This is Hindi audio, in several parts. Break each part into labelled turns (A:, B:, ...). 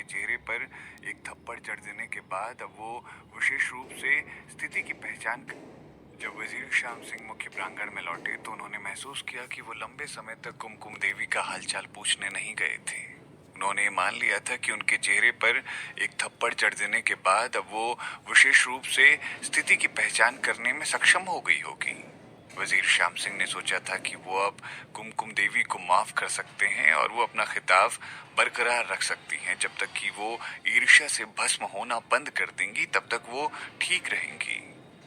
A: चेहरे पर एक थप्पड़ जड़ देने के बाद अब वो विशेष रूप से स्थिति की पहचान कर। जब वजीर श्याम सिंह मुख्य प्रांगण में लौटे तो उन्होंने महसूस किया कि वो लंबे समय तक कुमकुम देवी का हालचाल पूछने नहीं गए थे। उन्होंने मान लिया था कि उनके चेहरे पर एक थप्पड़ जड़ देने के बाद अब वो विशेष रूप से स्थिति की पहचान करने में सक्षम हो गई होगी। वजीर श्याम सिंह ने सोचा था कि वो अब कुमकुम देवी को माफ कर सकते हैं और वो अपना खिताब बरकरार रख सकती हैं। जब तक कि वो ईर्ष्या से भस्म होना बंद कर देंगी तब तक वो ठीक रहेंगी।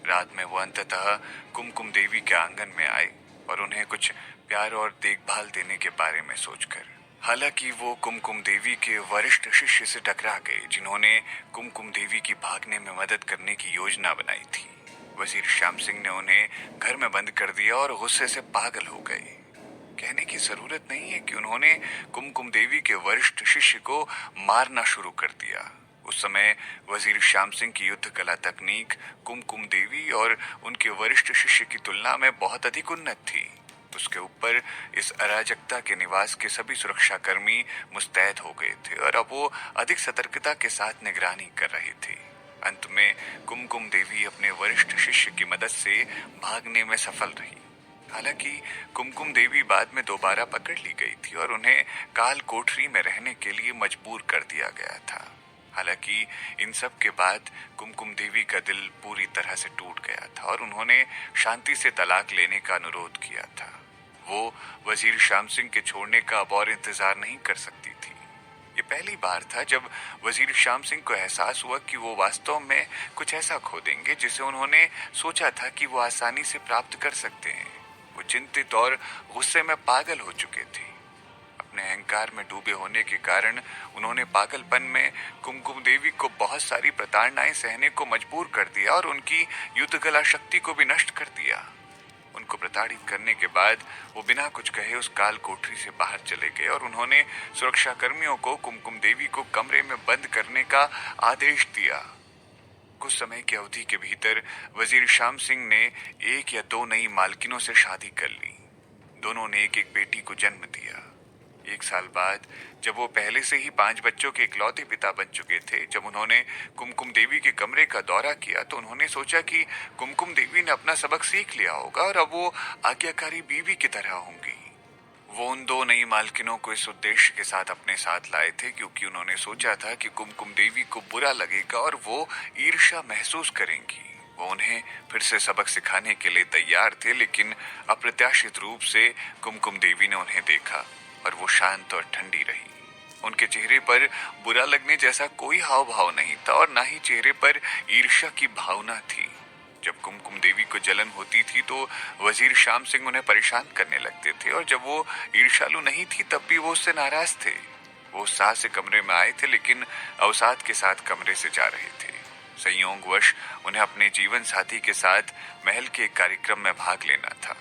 A: रात में वो अंततः कुमकुम देवी के आंगन में आए और उन्हें कुछ प्यार और देखभाल देने के बारे में सोचकर। हालांकि वो कुमकुम देवी के वरिष्ठ शिष्य से टकरा गए जिन्होंने कुमकुम देवी की भागने में मदद करने की योजना बनाई थी। वजीर श्याम सिंह ने उन्हें घर में बंद कर दिया और गुस्से से पागल हो गए। कहने की जरूरत नहीं है कि उन्होंने कुमकुम देवी के वरिष्ठ शिष्य को मारना शुरू कर दिया। उस समय वजीर श्याम सिंह की युद्ध कला तकनीक कुमकुम देवी और उनके वरिष्ठ शिष्य की तुलना में बहुत अधिक उन्नत थी। उसके ऊपर इस अराजकता के निवास के सभी सुरक्षाकर्मी मुस्तैद हो गए थे और अब वो अधिक सतर्कता के साथ निगरानी कर रहे थे। अंत में कुमकुम देवी अपने वरिष्ठ शिष्य की मदद से भागने में सफल रही। हालांकि कुमकुम देवी बाद में दोबारा पकड़ ली गई थी और उन्हें काल कोठरी में रहने के लिए मजबूर कर दिया गया था। हालांकि इन सब के बाद कुमकुम देवी का दिल पूरी तरह से टूट गया था और उन्होंने शांति से तलाक लेने का अनुरोध किया था। वो वजीर श्याम सिंह के छोड़ने का अब और इंतजार नहीं कर सकती थी। ये पहली बार था जब वजीर श्याम सिंह को एहसास हुआ कि वो वास्तव में कुछ ऐसा खो देंगे जिसे उन्होंने सोचा था कि वो आसानी से प्राप्त कर सकते हैं। वो चिंतित और गुस्से में पागल हो चुके थे। अपने अहंकार में डूबे होने के कारण उन्होंने पागलपन में कुमकुम देवी को बहुत सारी प्रताड़नाएं सहने को मजबूर कर दिया और उनकी युद्ध कला शक्ति को भी नष्ट कर दिया। उनको प्रताड़ित करने के बाद वो बिना कुछ कहे उस काल कोठरी से बाहर चले गए और उन्होंने सुरक्षा कर्मियों को कुमकुम देवी को कमरे में बंद करने का आदेश दिया। कुछ समय की अवधि के भीतर वजीर श्याम सिंह ने एक या दो नई मालकिनों से शादी कर ली। दोनों ने एक एक बेटी को जन्म दिया। 1 साल बाद जब वो पहले से ही 5 बच्चों के इकलौते पिता बन चुके थे, जब उन्होंने कुमकुम देवी के कमरे का दौरा किया तो उन्होंने सोचा कि कुमकुम देवी ने अपना सबक सीख लिया होगा और अब वो आज्ञाकारी बीवी की तरह होंगी। वो उन 2 नई मालकिनों को इस उद्देश्य के साथ अपने साथ लाए थे क्योंकि उन्होंने सोचा था कि कुमकुम देवी को बुरा लगेगा और वो ईर्ष्या महसूस करेंगी। वो उन्हें फिर से सबक सिखाने के लिए तैयार थे, लेकिन अप्रत्याशित रूप से कुमकुम देवी ने उन्हें देखा और वो शांत और ठंडी रही। उनके चेहरे पर बुरा लगने जैसा कोई हाव भाव नहीं था और ना ही चेहरे पर ईर्ष्या की भावना थी। जब कुमकुम देवी को जलन होती थी तो वजीर श्याम सिंह उन्हें परेशान करने लगते थे और जब वो ईर्ष्यालु नहीं थी तब भी वो उससे नाराज थे। वो उत्साह से कमरे में आए थे लेकिन अवसाद के साथ कमरे से जा रहे थे। संयोगवश उन्हें अपने जीवन साथी के साथ महल के एक कार्यक्रम में भाग लेना था।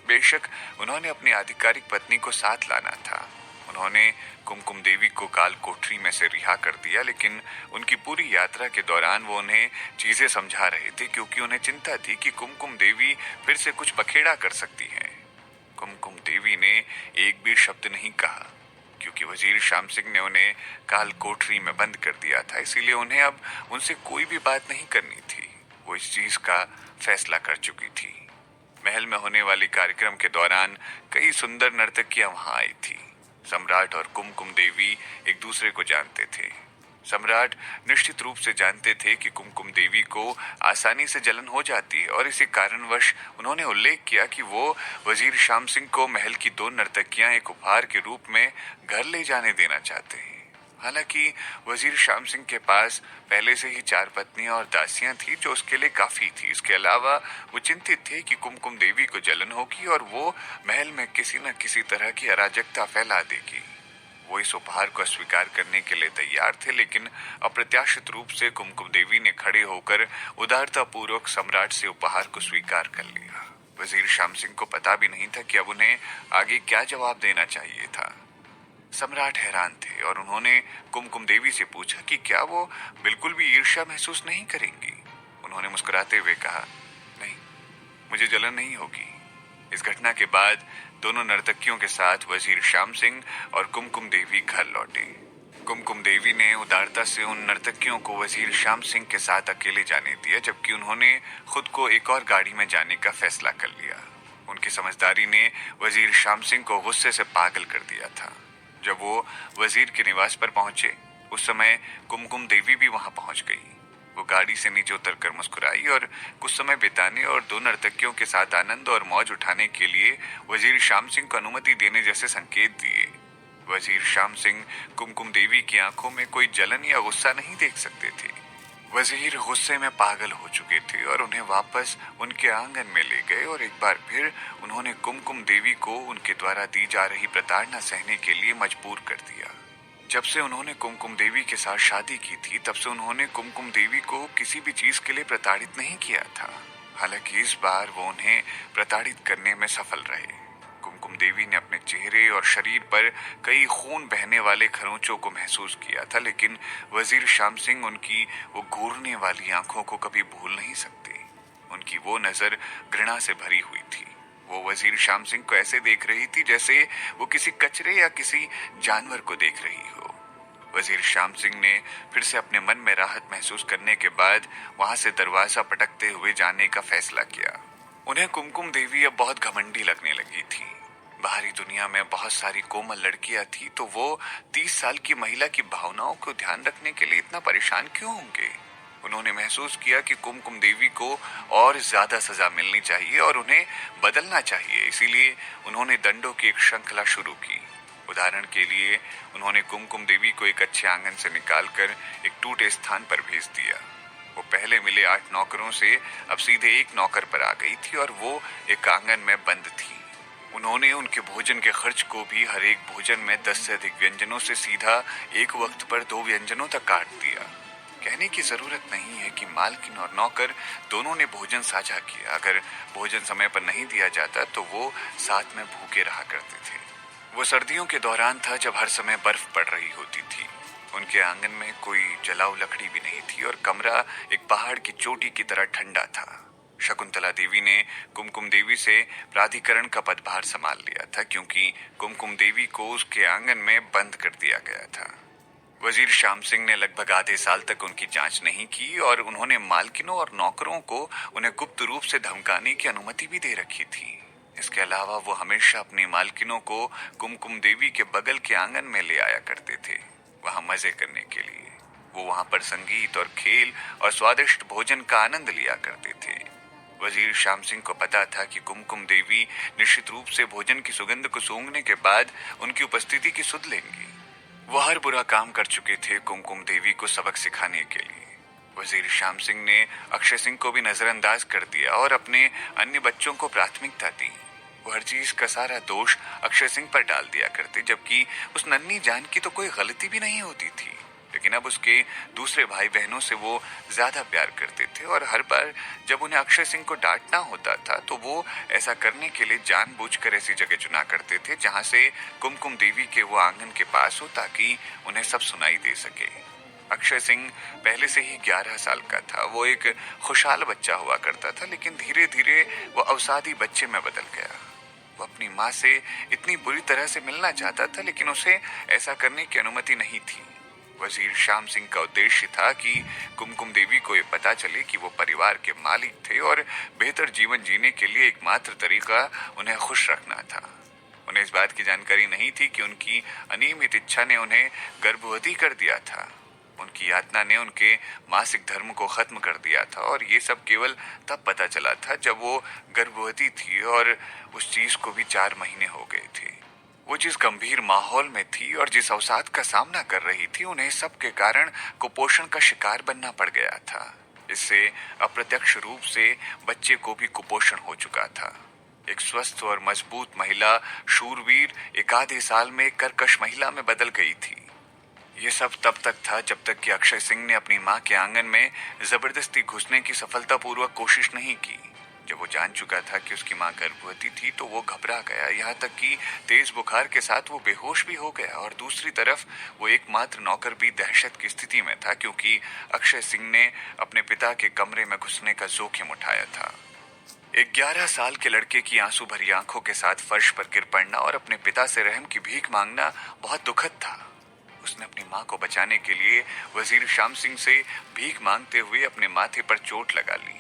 A: बेशक उन्होंने अपनी आधिकारिक पत्नी को साथ लाना था। उन्होंने कुमकुम देवी को काल कोठरी में से रिहा कर दिया, लेकिन उनकी पूरी यात्रा के दौरान वो उन्हें चीजें समझा रहे थे क्योंकि उन्हें चिंता थी कि कुमकुम देवी फिर से कुछ बखेड़ा कर सकती हैं। कुमकुम देवी ने एक भी शब्द नहीं कहा क्योंकि वजीर श्याम सिंह ने उन्हें काल कोठरी में बंद कर दिया था, इसीलिए उन्हें अब उनसे कोई भी बात नहीं करनी थी। वो इस चीज का फैसला कर चुकी थी। महल में होने वाले कार्यक्रम के दौरान कई सुंदर नर्तकियां वहां आई थी। सम्राट और कुमकुम देवी एक दूसरे को जानते थे। सम्राट निश्चित रूप से जानते थे कि कुमकुम देवी को आसानी से जलन हो जाती है और इसी कारणवश उन्होंने उल्लेख किया कि वो वजीर श्याम सिंह को महल की 2 नर्तकियां एक उपहार के रूप में घर ले जाने देना चाहते हैं। हालांकि वजीर श्याम सिंह के पास पहले से ही 4 पत्नियां और दासियां थी जो उसके लिए काफी थी। इसके अलावा वो चिंतित थे कि कुमकुम देवी को जलन होगी और वो महल में किसी न किसी तरह की अराजकता फैला देगी। वो इस उपहार को स्वीकार करने के लिए तैयार थे, लेकिन अप्रत्याशित रूप से कुमकुम देवी ने खड़े होकर उदारता पूर्वक सम्राट से उपहार को स्वीकार कर लिया। वजीर श्याम सिंह को पता भी नहीं था कि अब उन्हें आगे क्या जवाब देना चाहिए था। सम्राट हैरान थे और उन्होंने कुमकुम देवी से पूछा कि क्या वो बिल्कुल भी ईर्ष्या महसूस नहीं करेंगी। उन्होंने मुस्कुराते हुए कहा, नहीं, मुझे जलन नहीं होगी। इस घटना के बाद दोनों नर्तकियों के साथ वजीर श्याम सिंह और कुमकुम देवी घर लौटे। कुमकुम देवी ने उदारता से उन नर्तकियों को वजीर श्याम सिंह के साथ अकेले जाने दिया, जबकि उन्होंने खुद को एक और गाड़ी में जाने का फैसला कर लिया। उनकी समझदारी ने वजीर श्याम सिंह को गुस्से से पागल कर दिया था। जब वो वजीर के निवास पर पहुंचे, उस समय कुमकुम देवी भी वहां पहुंच गई। वो गाड़ी से नीचे उतरकर मुस्कुराई और कुछ समय बिताने और दो नर्तकियों के साथ आनंद और मौज उठाने के लिए वजीर श्याम सिंह को अनुमति देने जैसे संकेत दिए। वजीर श्याम सिंह कुमकुम देवी की आंखों में कोई जलन या गुस्सा नहीं देख सकते थे। वजीर गुस्से में पागल हो चुके थे और उन्हें वापस उनके आंगन में ले गए और एक बार फिर उन्होंने कुमकुम देवी को उनके द्वारा दी जा रही प्रताड़ना सहने के लिए मजबूर कर दिया। जब से उन्होंने कुमकुम देवी के साथ शादी की थी, तब से उन्होंने कुमकुम देवी को किसी भी चीज के लिए प्रताड़ित नहीं किया था। हालांकि इस बार वो उन्हें प्रताड़ित करने में सफल रहे। कुमकुम देवी ने अपने चेहरे और शरीर पर कई खून बहने वाले खरोंचों को महसूस किया था, लेकिन वजीर श्याम सिंह उनकी वो घूरने वाली आंखों को कभी भूल नहीं सकते। उनकी वो नजर घृणा से भरी हुई थी। वो वजीर श्याम सिंह को ऐसे देख रही थी जैसे वो किसी कचरे या किसी जानवर को देख रही हो। वजीर श्याम सिंह ने फिर से अपने मन में राहत महसूस करने के बाद वहां से दरवाजा पटकते हुए जाने का फैसला किया। उन्हें कुमकुम देवी अब बहुत घमंडी लगने लगी थी। बाहरी दुनिया में बहुत सारी कोमल लड़कियां थी, तो वो 30 साल की महिला की भावनाओं को ध्यान रखने के लिए इतना परेशान क्यों होंगे। उन्होंने महसूस किया कि कुमकुम देवी को और ज्यादा सजा मिलनी चाहिए और उन्हें बदलना चाहिए। इसीलिए उन्होंने दंडों की एक श्रृंखला शुरू की। उदाहरण के लिए उन्होंने कुमकुम देवी को एक अच्छे आंगन से निकालकर एक टूटे स्थान पर भेज दिया। वो पहले मिले 8 नौकरों से अब सीधे एक नौकर पर आ गई थी और वो एक आंगन में बंद थी। उन्होंने उनके भोजन के खर्च को भी हर एक भोजन में 10 से अधिक व्यंजनों से सीधा एक वक्त पर 2 व्यंजनों तक काट दिया। कहने की जरूरत नहीं है कि मालकिन और नौकर दोनों ने भोजन साझा किया। अगर भोजन समय पर नहीं दिया जाता तो वो साथ में भूखे रहा करते थे। वो सर्दियों के दौरान था जब हर समय बर्फ पड़ रही होती थी। उनके आंगन में कोई जलाऊ लकड़ी भी नहीं थी और कमरा एक पहाड़ की चोटी की तरह ठंडा था। शकुंतला देवी ने कुमकुम देवी से प्राधिकरण का पदभार संभाल लिया था, क्योंकि कुमकुम देवी को उसके आंगन में बंद कर दिया गया था। वजीर श्याम सिंह ने लगभग आधे साल तक उनकी जांच नहीं की और उन्होंने मालकिनों और नौकरों को उन्हें गुप्त रूप से धमकाने की अनुमति भी दे रखी थी। इसके अलावा वो हमेशा अपनी मालकिनों को कुमकुम देवी के बगल के आंगन में ले आया करते थे, वहां मजे करने के लिए। वो वहां पर संगीत और खेल और स्वादिष्ट भोजन का आनंद लिया करते थे। वजीर श्याम सिंह को पता था कि कुमकुम देवी निश्चित रूप से भोजन की सुगंध को सूंघने के बाद उनकी उपस्थिति की सुध लेंगी। वो हर बुरा काम कर चुके थे कुमकुम देवी को सबक सिखाने के लिए। वजीर श्याम सिंह ने अक्षय सिंह को भी नजरअंदाज कर दिया और अपने अन्य बच्चों को प्राथमिकता दी। वो हर चीज का सारा दोष अक्षय सिंह पर डाल दिया करते, जबकि उस नन्ही जान की तो कोई गलती भी नहीं होती थी। लेकिन अब उसके दूसरे भाई बहनों से वो ज्यादा प्यार करते थे और हर बार जब उन्हें अक्षय सिंह को डांटना होता था तो वो ऐसा करने के लिए जानबूझकर ऐसी जगह चुना करते थे जहां से कुमकुम देवी के वो आंगन के पास हो, ताकि उन्हें सब सुनाई दे सके। अक्षय सिंह पहले से ही 11 साल का था। वो एक खुशहाल बच्चा हुआ करता था, लेकिन धीरे धीरे वो अवसादी बच्चे में बदल गया। वो अपनी माँ से इतनी बुरी तरह से मिलना चाहता था, लेकिन उसे ऐसा करने की अनुमति नहीं थी। वजीर श्याम सिंह का उद्देश्य था कि कुमकुम देवी को ये पता चले कि वो परिवार के मालिक थे और बेहतर जीवन जीने के लिए एकमात्र तरीका उन्हें खुश रखना था। उन्हें इस बात की जानकारी नहीं थी कि उनकी अनियमित इच्छा ने उन्हें गर्भवती कर दिया था। उनकी यातना ने उनके मासिक धर्म को खत्म कर दिया था और ये सब केवल तब पता चला था जब वो गर्भवती थी और उस चीज को भी 4 महीने हो गए थे। वो जिस गंभीर माहौल में थी और जिस अवसाद का सामना कर रही थी, उन्हें सब के कारण कुपोषण का शिकार बनना पड़ गया था। इससे अप्रत्यक्ष रूप से बच्चे को भी कुपोषण हो चुका था। एक स्वस्थ और मजबूत महिला शूरवीर एक आधे साल में कर्कश महिला में बदल गई थी। ये सब तब तक था जब तक कि अक्षय सिंह ने अपनी मां के आंगन में जबरदस्ती घुसने की सफलतापूर्वक कोशिश नहीं की। जब वो जान चुका था कि उसकी मां गर्भवती थी तो वो घबरा गया, यहाँ तक कि तेज बुखार के साथ वो बेहोश भी हो गया। और दूसरी तरफ वो एकमात्र नौकर भी दहशत की स्थिति में था, क्योंकि अक्षय सिंह ने अपने पिता के कमरे में घुसने का जोखिम उठाया था। एक 11 साल के लड़के की आंसू भरी आंखों के साथ फर्श पर गिर पड़ना और अपने पिता से रहम की भीख मांगना बहुत दुखद था। उसने अपनी माँ को बचाने के लिए वजीर शाम सिंह से भीख मांगते हुए अपने माथे पर चोट लगा ली।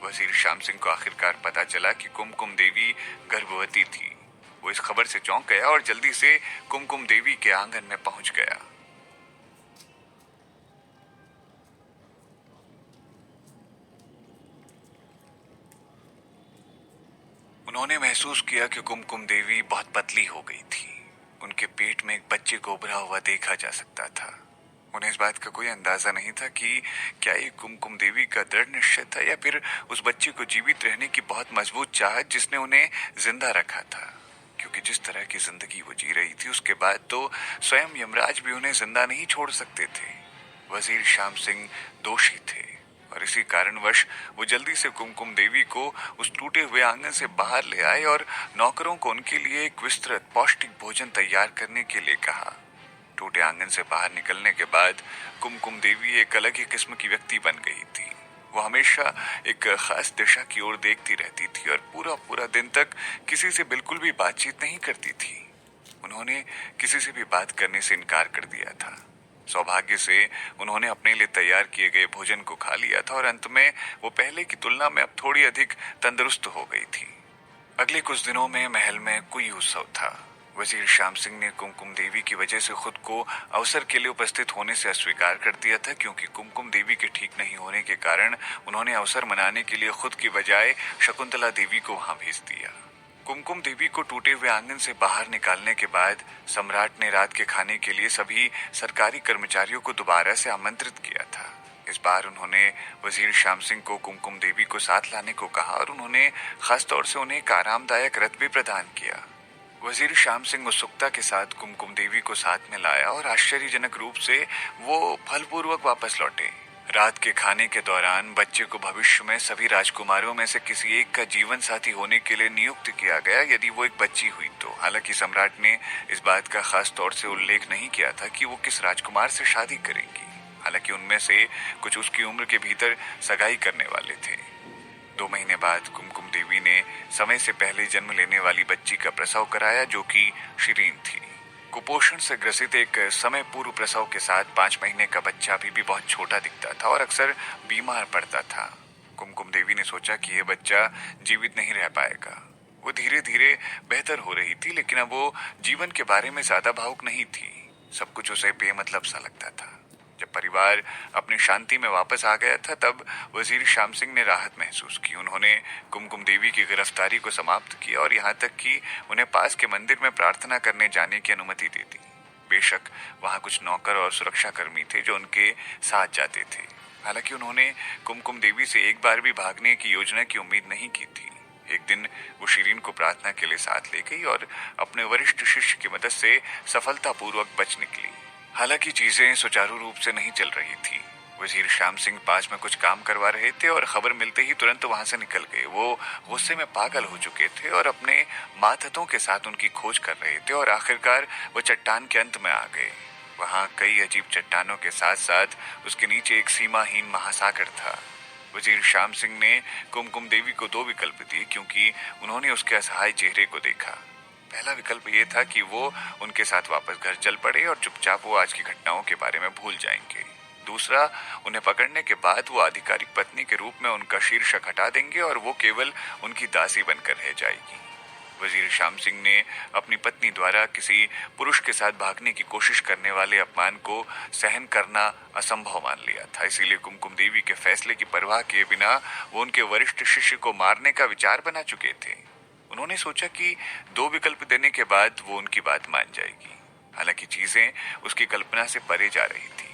A: वजीर शाम सिंह को आखिरकार पता चला कि कुमकुम देवी गर्भवती थी। वो इस खबर से चौंक गया और जल्दी से कुमकुम देवी के आंगन में पहुंच गया। उन्होंने महसूस किया कि कुमकुम देवी बहुत पतली हो गई थी। उनके पेट में एक बच्चे को उभरा हुआ देखा जा सकता था। उन्हें इस बात का कोई अंदाजा नहीं था कि क्या ये कुमकुम देवी का दृढ़ निश्चय था या फिर उस बच्चे को जीवित रहने की बहुत मजबूत चाहत जिसने उन्हें जिंदा रखा था। क्योंकि जिस तरह की जिंदगी वो जी रही थी उसके बाद तो स्वयं यमराज भी उन्हें जिंदा नहीं छोड़ सकते थे। वजीर शाम सिंह दोषी थे और इसी कारणवश वो जल्दी से कुमकुम देवी को उस टूटे हुए आंगन से बाहर ले आए और नौकरों को उनके लिए एक विस्तृत पौष्टिक भोजन तैयार करने के लिए कहा। टूटे आंगन से बाहर निकलने के बाद कुमकुम देवी एक अलग ही किस्म की व्यक्ति बन गई थी। वो हमेशा एक खास दिशा की ओर देखती रहती थी और पूरा पूरा दिन तक किसी से बिल्कुल भी बातचीत नहीं करती थी। उन्होंने किसी से भी बात करने से इनकार कर दिया था। सौभाग्य से उन्होंने अपने लिए तैयार किए गए भोजन को खा लिया था और अंत में वो पहले की तुलना में अब थोड़ी अधिक तंदुरुस्त हो गई थी। अगले कुछ दिनों में महल में कोई उत्सव था। वजीर शाम सिंह ने कुमकुम देवी की वजह से खुद को अवसर के लिए उपस्थित होने से अस्वीकार कर दिया था, क्योंकि कुमकुम देवी के ठीक नहीं होने के कारण उन्होंने अवसर मनाने के लिए खुद की बजाय शकुंतला देवी को वहां भेज दिया। कुमकुम देवी को टूटे हुए आंगन से बाहर निकालने के बाद सम्राट ने रात के खाने के लिए सभी सरकारी कर्मचारियों को दोबारा से आमंत्रित किया था। इस बार उन्होंने वजीर शाम सिंह को कुमकुम देवी को साथ लाने को कहा और उन्होंने खास तौर से उन्हें एक आरामदायक रथ भी प्रदान किया। वजीर शाम सिंह उत्सुकता के साथ कुमकुम देवी को साथ में लाया और आश्चर्यजनक रूप से वो फलपूर्वक वापस लौटे। रात के खाने के दौरान बच्चे को भविष्य में सभी राजकुमारों में से किसी एक का जीवन साथी होने के लिए नियुक्त किया गया यदि वो एक बच्ची हुई तो। हालांकि सम्राट ने इस बात का खास तौर से उल्लेख नहीं किया था कि वो किस राजकुमार से शादी करेंगी। हालांकि उनमें से कुछ उसकी उम्र के भीतर सगाई करने वाले थे। 2 महीने बाद कुमकुम देवी ने समय से पहले जन्म लेने वाली बच्ची का प्रसव कराया, जो कि शिरीन थी। कुपोषण से ग्रसित एक समय पूर्व प्रसव के साथ 5 महीने का बच्चा अभी भी बहुत छोटा दिखता था और अक्सर बीमार पड़ता था। कुमकुम देवी ने सोचा कि यह बच्चा जीवित नहीं रह पाएगा। वो धीरे धीरे बेहतर हो रही थी, लेकिन अब वो जीवन के बारे में ज्यादा भावुक नहीं थी। सब कुछ उसे बेमतलब सा लगता था। जब परिवार अपनी शांति में वापस आ गया था तब वजीर शाम सिंह ने राहत महसूस की। उन्होंने कुमकुम देवी की गिरफ्तारी को समाप्त किया और यहाँ तक कि उन्हें पास के मंदिर में प्रार्थना करने जाने की अनुमति दे दी। बेशक वहाँ कुछ नौकर और सुरक्षाकर्मी थे जो उनके साथ जाते थे। हालांकि उन्होंने कुमकुम देवी से एक बार भी भागने की योजना की उम्मीद नहीं की थी। एक दिन वो शिरीन को प्रार्थना के लिए साथ ले गई और अपने वरिष्ठ शिष्य की मदद से सफलतापूर्वक बच निकली। हालांकि चीजें सुचारू रूप से नहीं चल रही थी। वजीर शाम सिंह पास में कुछ काम करवा रहे थे और खबर मिलते ही तुरंत वहां से निकल गए। वो गुस्से में पागल हो चुके थे और अपने मातहतों के साथ उनकी खोज कर रहे थे और आखिरकार वो चट्टान के अंत में आ गए। वहां कई अजीब चट्टानों के साथ साथ उसके नीचे एक सीमाहीन महासागर था। वजीर शाम सिंह ने कुमकुम देवी को 2 विकल्प दिए, क्योंकि उन्होंने उसके असहाय चेहरे को देखा। पहला विकल्प ये था कि वो उनके साथ वापस घर चल पड़े और चुपचाप वो आज की घटनाओं के बारे में भूल जाएंगे। दूसरा, उन्हें पकड़ने के बाद वो आधिकारिक पत्नी के रूप में उनका शीर्षक हटा देंगे और वो केवल उनकी दासी बनकर रह जाएगी। वजीर शाम सिंह ने अपनी पत्नी द्वारा किसी पुरुष के साथ भागने की कोशिश करने वाले अपमान को सहन करना असंभव मान लिया था। इसीलिए कुमकुम देवी के फैसले की परवाह किए बिना वो उनके वरिष्ठ शिष्य को मारने का विचार बना चुके थे। उन्होंने सोचा कि 2 विकल्प देने के बाद वो उनकी बात मान जाएगी। हालांकि चीजें उसकी कल्पना से परे जा रही थी।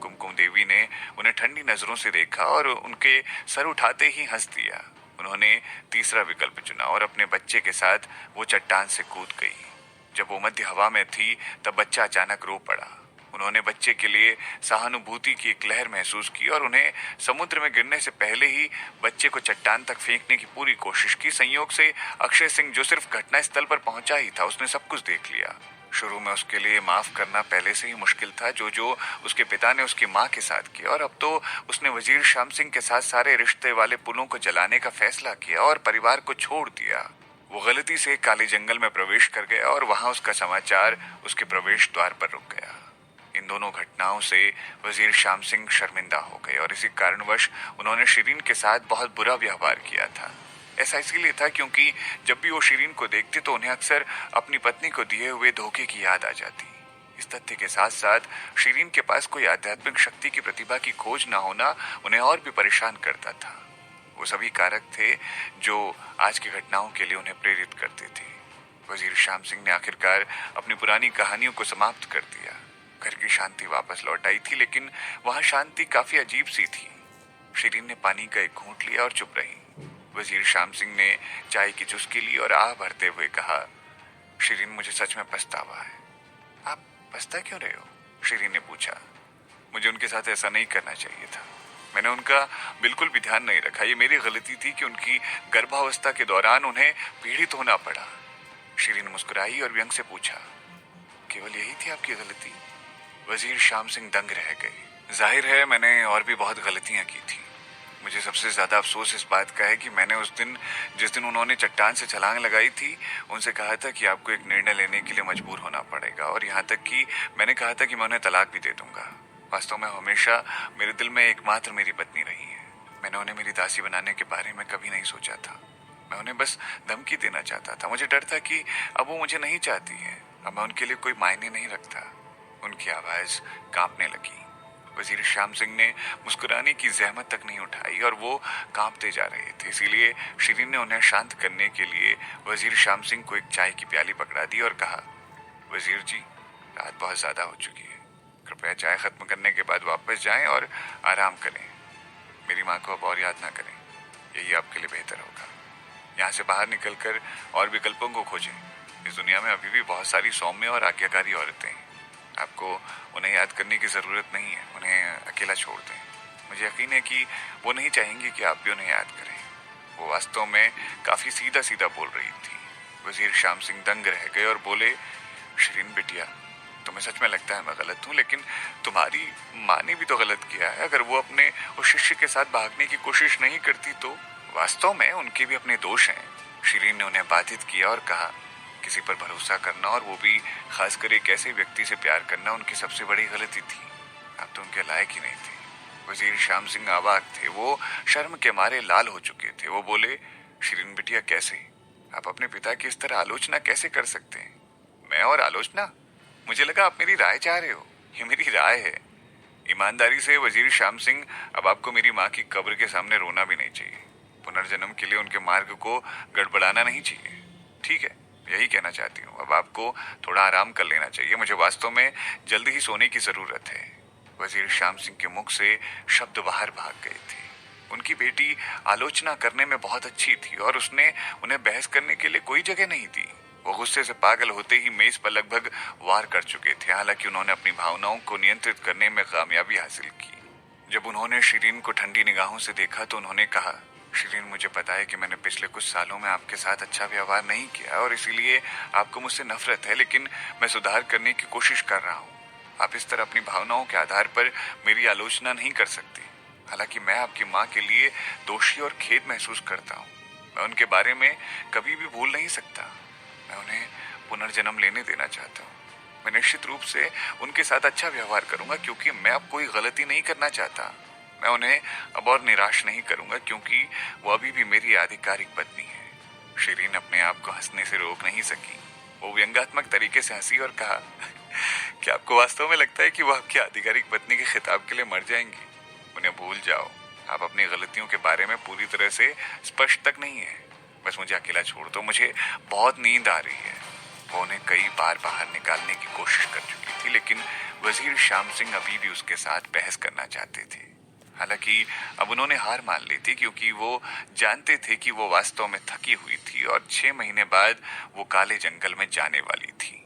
A: कुमकुम देवी ने उन्हें ठंडी नजरों से देखा और उनके सर उठाते ही हंस दिया। उन्होंने तीसरा विकल्प चुना और अपने बच्चे के साथ वो चट्टान से कूद गई। जब वो मध्य हवा में थी तब बच्चा अचानक रो पड़ा। उन्होंने बच्चे के लिए सहानुभूति की एक लहर महसूस की और उन्हें समुद्र में गिरने से पहले ही बच्चे को चट्टान तक फेंकने की पूरी कोशिश की। संयोग से अक्षय सिंह, जो सिर्फ घटनास्थल पर पहुंचा ही था, उसने सब कुछ देख लिया। शुरू में उसके लिए माफ करना पहले से ही मुश्किल था, जो उसके पिता ने उसकी माँ के साथ किया, और अब तो उसने वजीर शाम सिंह के साथ सारे रिश्ते वाले पुलों को जलाने का फैसला किया और परिवार को छोड़ दिया। वो गलती से काले जंगल में प्रवेश कर गया और वहां उसका समाचार उसके प्रवेश द्वार पर रुक गया। इन इन दोनों घटनाओं से वजीर शाम सिंह शर्मिंदा हो गए और इसी कारणवश उन्होंने शिरीन के साथ बहुत बुरा व्यवहार किया था। ऐसा इसीलिए था क्योंकि जब भी वो शिरीन को देखते तो उन्हें अक्सर अपनी पत्नी को दिए हुए धोखे की याद आ जाती। इस तथ्य के साथ साथ शिरीन के पास कोई आध्यात्मिक शक्ति की प्रतिभा की खोज न होना उन्हें और भी परेशान करता था। वो सभी कारक थे जो आज की घटनाओं के लिए उन्हें प्रेरित करते थे। वजीर शाम सिंह ने आखिरकार अपनी पुरानी कहानियों को समाप्त कर दिया। घर की शांति वापस लौट आई थी, लेकिन वहां शांति काफी अजीब सी थी। शिरीन ने पानी का एक घूंट लिया और चुप रही। वजीर शाम सिंह ने चाय की चुस्की ली और आह भरते हुए कहा, शिरीन, मुझे सच में पछतावा है। आप पछता क्यों रहे हो? शिरीन ने पूछा। मुझे उनके साथ ऐसा नहीं करना चाहिए था। मैंने उनका बिल्कुल भी ध्यान नहीं रखा। ये मेरी गलती थी कि उनकी गर्भावस्था के दौरान उन्हें पीड़ित होना पड़ा। शिरीन मुस्कुराई और व्यंग से पूछा, केवल यही थी आपकी गलती? वजीर शाम सिंह दंग रह गए। जाहिर है मैंने और भी बहुत गलतियां की थी। मुझे सबसे ज्यादा अफसोस इस बात का है कि मैंने उस दिन, जिस दिन उन्होंने चट्टान से छलांग लगाई थी, उनसे कहा था कि आपको एक निर्णय लेने के लिए मजबूर होना पड़ेगा, और यहाँ तक कि मैंने कहा था कि मैं उन्हें तलाक भी दे दूंगा। वास्तव में हमेशा मेरे दिल में एकमात्र मेरी पत्नी रही है। मैंने उन्हें मेरी दासी बनाने के बारे में कभी नहीं सोचा था। मैं उन्हें बस धमकी देना चाहता था। मुझे डर था कि अब वो मुझे नहीं चाहती है, अब मैं उनके लिए कोई मायने नहीं रखता। उनकी आवाज कांपने लगी। वजीर शाम सिंह ने मुस्कुराने की जहमत तक नहीं उठाई और वो कांपते जा रहे थे। इसीलिए शिरीन ने उन्हें शांत करने के लिए वजीर शाम सिंह को एक चाय की प्याली पकड़ा दी और कहा, वजीर जी, रात बहुत ज्यादा हो चुकी है। कृपया चाय खत्म करने के बाद वापस जाएं और आराम करें। मेरी माँ को अब और याद ना करें, यही आपके लिए बेहतर होगा। यहाँ से बाहर निकलकर और विकल्पों को खोजें। इस दुनिया में अभी भी बहुत सारी सौम्य और आज्ञाकारी औरतें हैं। आपको उन्हें याद करने की जरूरत नहीं है। उन्हें अकेला छोड़ दें। मुझे यकीन है कि वो नहीं चाहेंगी कि आप भी उन्हें याद करें। वो वास्तव में काफी सीधा सीधा बोल रही थी। वजीर शाम सिंह दंग रह गए और बोले, शिरीन बिटिया, तुम्हें सच में लगता है मैं गलत हूँ, लेकिन तुम्हारी माँ ने भी तो गलत किया है। अगर वो अपने उस शिष्य के साथ भागने की कोशिश नहीं करती तो वास्तव में उनके भी अपने दोष हैं। शिरीन ने उन्हें बाधित किया और कहा, किसी पर भरोसा करना और वो भी खासकर एक ऐसे व्यक्ति से प्यार करना उनकी सबसे बड़ी गलती थी। आप तो उनके लायक ही नहीं थे। वजीर शाम सिंह अवाक थे। वो शर्म के मारे लाल हो चुके थे। वो बोले, शिरीन बिटिया, कैसे आप अपने पिता की इस तरह आलोचना कैसे कर सकते हैं? मैं और आलोचना? मुझे लगा आप मेरी राय चाह रहे हो। ये मेरी राय है। ईमानदारी से वजीर शाम सिंह, अब आपको मेरी माँ की कब्र के सामने रोना भी नहीं चाहिए। पुनर्जन्म के लिए उनके मार्ग को गड़बड़ाना नहीं चाहिए। ठीक है, यही कहना चाहती हूँ। अब आपको थोड़ा आराम कर लेना चाहिए। मुझे वास्तव में जल्द ही सोने की जरूरत है। वजीर शाम सिंह के मुख से शब्द बाहर भाग गए थे। उनकी बेटी आलोचना करने में बहुत अच्छी थी और उसने उन्हें बहस करने के लिए कोई जगह नहीं दी। वो गुस्से से पागल होते ही मेज पर लगभग वार कर चुके थे। हालांकि उन्होंने अपनी भावनाओं को नियंत्रित करने में कामयाबी हासिल की। जब उन्होंने शिरीन को ठंडी निगाहों से देखा तो उन्होंने कहा, शिरीन, मुझे पता है कि मैंने पिछले कुछ सालों में आपके साथ अच्छा व्यवहार नहीं किया और इसीलिए आपको मुझसे नफरत है, लेकिन मैं सुधार करने की कोशिश कर रहा हूँ। आप इस तरह अपनी भावनाओं के आधार पर मेरी आलोचना नहीं कर सकती। हालांकि मैं आपकी माँ के लिए दोषी और खेद महसूस करता हूँ। मैं उनके बारे में कभी भी भूल नहीं सकता। मैं उन्हें पुनर्जन्म लेने देना चाहता हूँ। मैं निश्चित रूप से उनके साथ अच्छा व्यवहार करूंगा क्योंकि मैं अब कोई गलती नहीं करना चाहता। मैं उन्हें अब और निराश नहीं करूंगा क्योंकि वो अभी भी मेरी आधिकारिक पत्नी है। शिरीन अपने आप को हंसने से रोक नहीं सकी। वो व्यंग्यात्मक तरीके से हंसी और कहा, क्या आपको वास्तव में लगता है कि वो आपकी आधिकारिक पत्नी के खिताब के लिए मर जाएंगी? उन्हें भूल जाओ। आप अपनी गलतियों के बारे में पूरी तरह से स्पष्ट तक नहीं है। बस मुझे अकेला छोड़ दो, मुझे बहुत नींद आ रही है। वो उन्हें कई बार बाहर निकालने की कोशिश कर चुकी थी, लेकिन वजीर शाम सिंह अभी भी उसके साथ बहस करना चाहते थे। हालांकि अब उन्होंने हार मान ली थी क्योंकि वो जानते थे कि वो वास्तव में थकी हुई थी और 6 महीने बाद वो काले जंगल में जाने वाली थी।